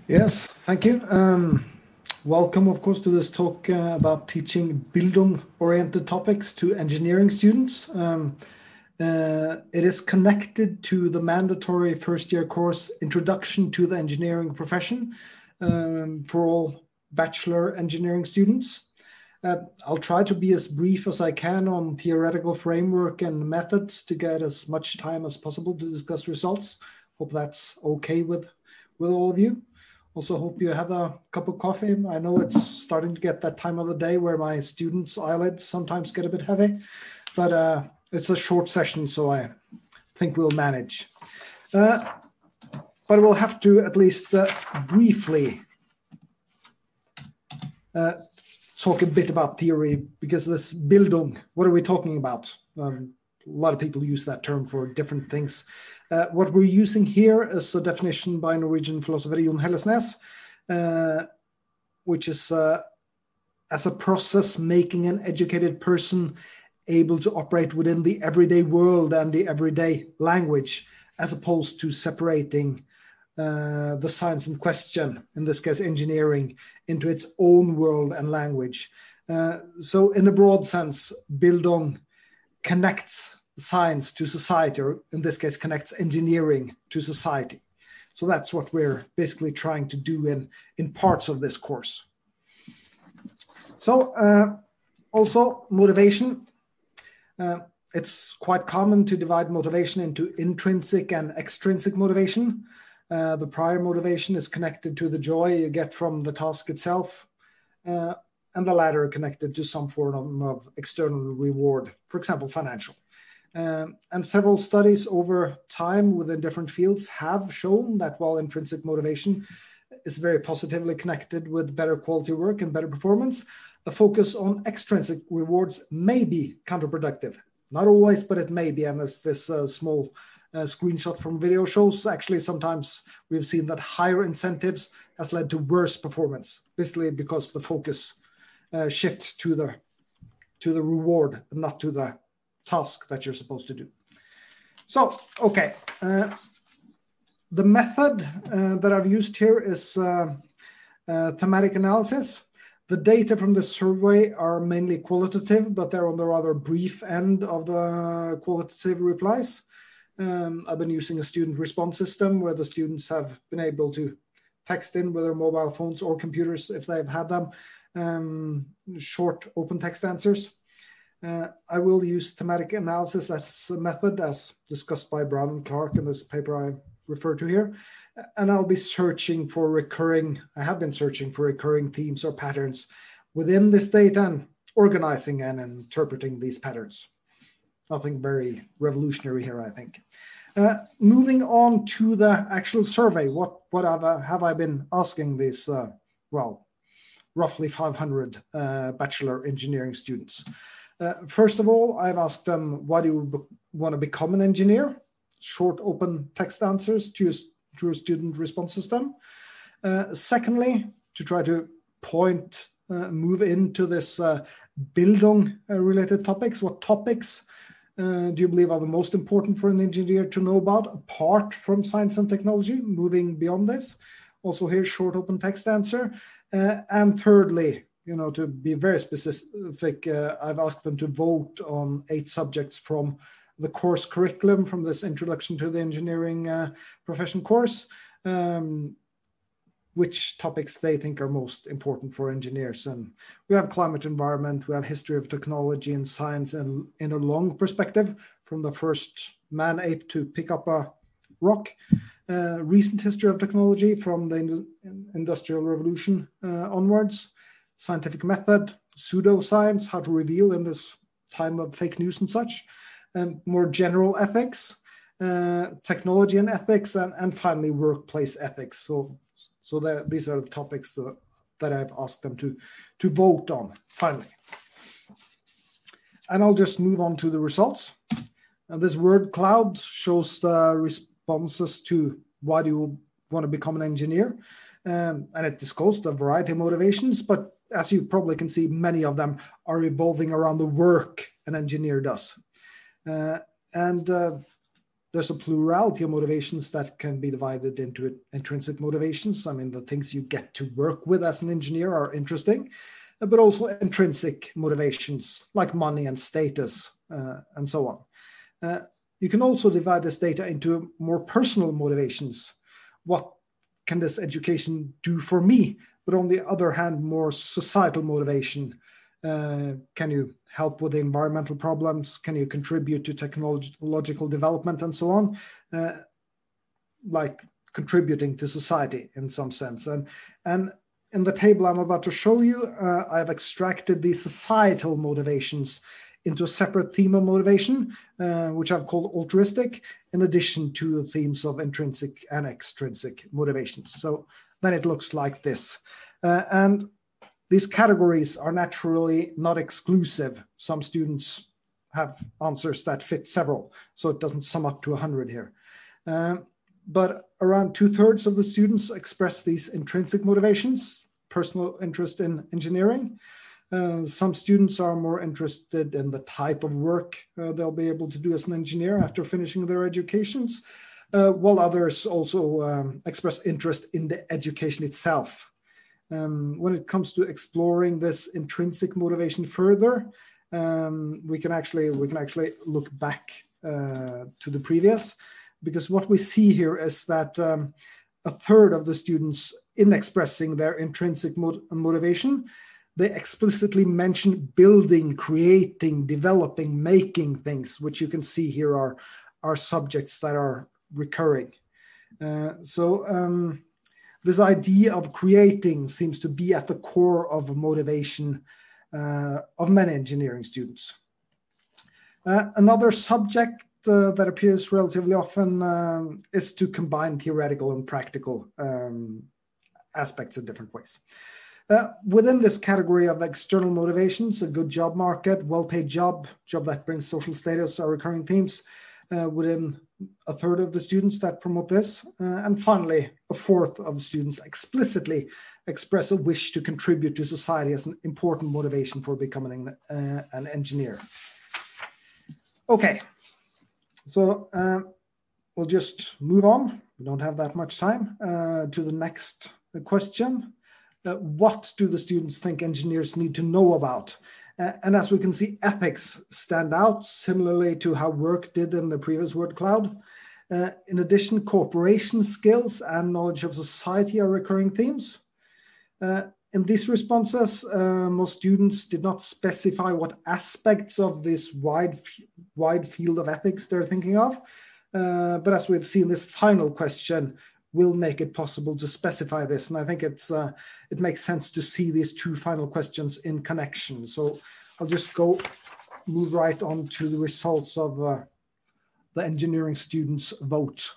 Yes, thank you. Welcome, of course, to this talk about teaching Bildung-oriented topics to engineering students. It is connected to the mandatory first-year course, Introduction to the Engineering Profession, for all bachelor engineering students. I'll try to be as brief as I can on theoretical framework and methods to get as much time as possible to discuss results. Hope that's okay with all of you. Also hope you have a cup of coffee. I know it's starting to get that time of the day where my students' eyelids sometimes get a bit heavy, but it's a short session, so I think we'll manage. But we'll have to at least briefly talk a bit about theory, because this Bildung, what are we talking about? A lot of people use that term for different things. What we're using here is a definition by Norwegian philosopher Jon Hellesnes, which is as a process making an educated person able to operate within the everyday world and the everyday language, as opposed to separating the science in question, in this case engineering, into its own world and language. So in a broad sense, Bildung connects science to society, or in this case connects engineering to society. So that's what we're basically trying to do in parts of this course. So also motivation. It's quite common to divide motivation into intrinsic and extrinsic motivation. The prior motivation is connected to the joy you get from the task itself, and the latter connected to some form of external reward, for example, financial. And several studies over time within different fields have shown that while intrinsic motivation is very positively connected with better quality work and better performance, a focus on extrinsic rewards may be counterproductive. Not always, but it may be. And as this small screenshot from video shows, actually sometimes we've seen that higher incentives has led to worse performance, basically because the focus shifts to the reward and not to the task that you're supposed to do. So, okay. The method that I've used here is thematic analysis. The data from the survey are mainly qualitative, but they're on the rather brief end of the qualitative replies. I've been using a student response system where the students have been able to text in with their mobile phones or computers, if they've had them, short open text answers. I will use thematic analysis as a method as discussed by Brown and Clark in this paper I refer to here. And I'll be searching for I have been searching for recurring themes or patterns within this data and organizing and interpreting these patterns. Nothing very revolutionary here, I think. Moving on to the actual survey, what have I been asking these, roughly 500 bachelor engineering students? First of all, I've asked them, why do you want to become an engineer? Short open text answers to a student response system. Secondly, to try to move into this Bildung-related topics. What topics do you believe are the most important for an engineer to know about, apart from science and technology, moving beyond this? Also here, short open text answer. And thirdly, to be very specific, I've asked them to vote on 8 subjects from the course curriculum from this Introduction to the Engineering Profession course, which topics they think are most important for engineers. And we have climate environment, we have history of technology and science in a long perspective, from the first man-ape to pick up a rock, recent history of technology from the Industrial Revolution onwards, scientific method, pseudoscience, how to reveal in this time of fake news and such, and more general ethics, technology and ethics, and finally workplace ethics. So these are the topics that I've asked them to vote on finally. And I'll just move on to the results. And this word cloud shows the responses to why do you want to become an engineer, and it disclosed a variety of motivations, but as you probably can see, many of them are revolving around the work an engineer does. And there's a plurality of motivations that can be divided into intrinsic motivations. I mean, the things you get to work with as an engineer are interesting, but also intrinsic motivations like money and status and so on. You can also divide this data into more personal motivations. What can this education do for me? But on the other hand, more societal motivation. Can you help with the environmental problems? Can you contribute to technological development and so on? Like contributing to society in some sense. And in the table I'm about to show you, I've extracted the societal motivations into a separate theme of motivation, which I've called altruistic, in addition to the themes of intrinsic and extrinsic motivations. So then it looks like this. And these categories are naturally not exclusive. Some students have answers that fit several, so it doesn't sum up to 100 here. But around 2/3 of the students express these intrinsic motivations, personal interest in engineering. Some students are more interested in the type of work they'll be able to do as an engineer after finishing their educations, while others also express interest in the education itself. When it comes to exploring this intrinsic motivation further, we can actually look back to the previous, because what we see here is that 1/3 of the students, in expressing their intrinsic motivation, they explicitly mention building, creating, developing, making things, which you can see here are subjects that are recurring. This idea of creating seems to be at the core of motivation of many engineering students. Another subject that appears relatively often is to combine theoretical and practical aspects in different ways. Within this category of external motivations, a good job market, well-paid job that brings social status are recurring themes within 1/3 of the students that promote this. And finally, 1/4 of students explicitly express a wish to contribute to society as an important motivation for becoming an engineer. Okay, so we'll just move on. We don't have that much time to the next question. What do the students think engineers need to know about? And as we can see, ethics stand out, similarly to how work did in the previous word cloud. In addition, cooperation skills and knowledge of society are recurring themes. In these responses, most students did not specify what aspects of this wide field of ethics they're thinking of. But as we've seen, this final question will make it possible to specify this. And I think it makes sense to see these two final questions in connection. So I'll just move right on to the results of the engineering students' vote.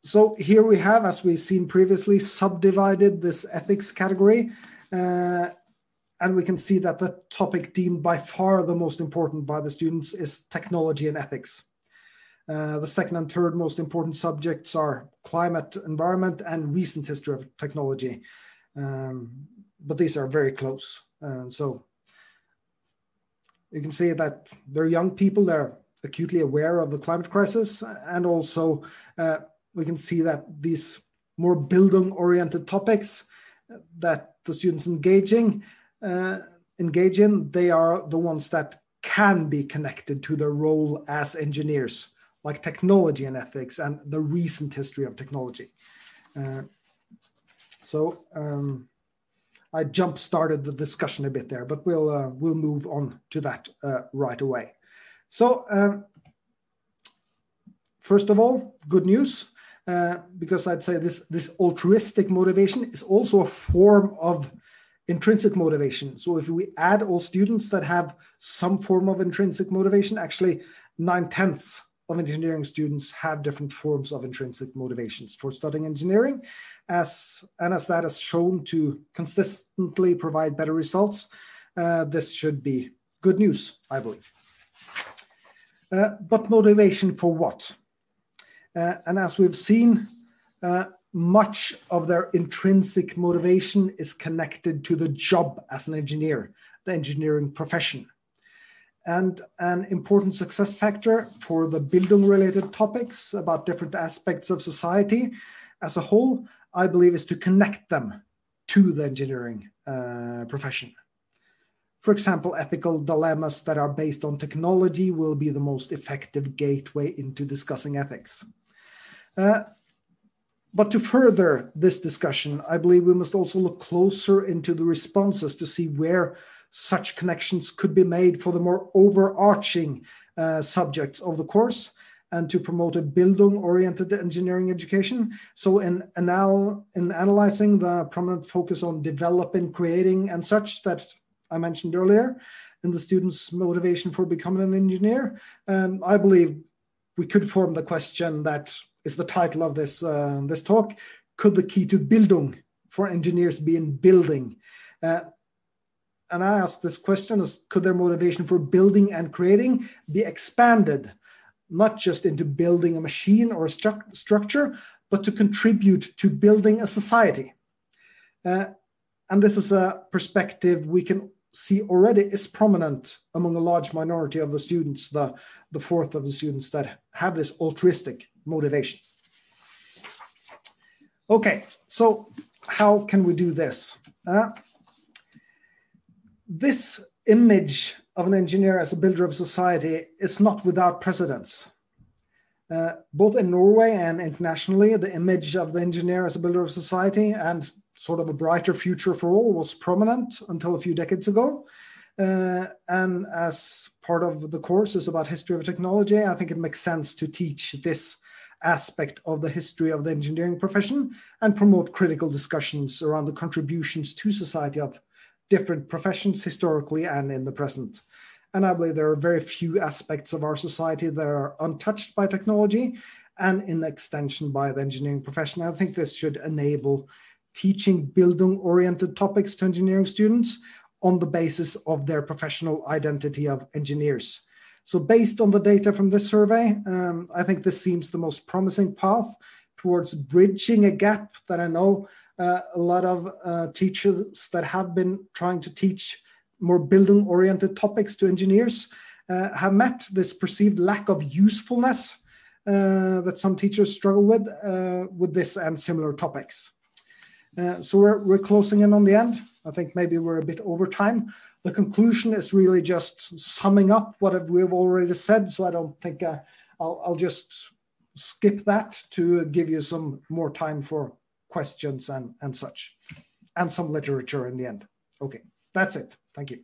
So here we have, as we've seen previously, subdivided this ethics category. And we can see that the topic deemed by far the most important by the students is technology and ethics. The second and third most important subjects are climate, environment, and recent history of technology. But these are very close. So you can see that they're young people, they're acutely aware of the climate crisis. And also we can see that these more Bildung-oriented topics that the students engage in, they are the ones that can be connected to their role as engineers, like technology and ethics and the recent history of technology. I jump-started the discussion a bit there, but we'll move on to that right away. So first of all, good news, because I'd say this altruistic motivation is also a form of intrinsic motivation. So if we add all students that have some form of intrinsic motivation, actually 9/10 of engineering students have different forms of intrinsic motivations for studying engineering, as that is shown to consistently provide better results. This should be good news, I believe. But motivation for what? And as we've seen, much of their intrinsic motivation is connected to the job as an engineer, the engineering profession. And an important success factor for the Bildung-related topics about different aspects of society as a whole, I believe, is to connect them to the engineering profession. For example, ethical dilemmas that are based on technology will be the most effective gateway into discussing ethics. But to further this discussion, I believe we must also look closer into the responses to see where such connections could be made for the more overarching subjects of the course, and to promote a Bildung-oriented engineering education. So in analyzing the prominent focus on developing, creating, and such that I mentioned earlier, in the students' motivation for becoming an engineer, I believe we could form the question that is the title of this, this talk: could the key to Bildung for engineers be in building? And I asked this question as, could their motivation for building and creating be expanded, not just into building a machine or a structure, but to contribute to building a society? And this is a perspective we can see already is prominent among a large minority of the students, the fourth of the students that have this altruistic motivation. Okay, so how can we do this? This image of an engineer as a builder of society is not without precedence. Both in Norway and internationally, the image of the engineer as a builder of society and sort of a brighter future for all was prominent until a few decades ago. And as part of the course is about history of technology, I think it makes sense to teach this aspect of the history of the engineering profession and promote critical discussions around the contributions to society of different professions historically and in the present. And I believe there are very few aspects of our society that are untouched by technology and in extension by the engineering profession. I think this should enable teaching Bildung-oriented topics to engineering students on the basis of their professional identity of engineers. So based on the data from this survey, I think this seems the most promising path towards bridging a gap that I know a lot of teachers that have been trying to teach more Bildung-oriented topics to engineers have met this perceived lack of usefulness that some teachers struggle with this and similar topics. So we're closing in on the end. I think maybe we're a bit over time. The conclusion is really just summing up what we've already said. So I don't think I'll just skip that to give you some more time for questions and such, and some literature in the end. Okay, that's it. Thank you.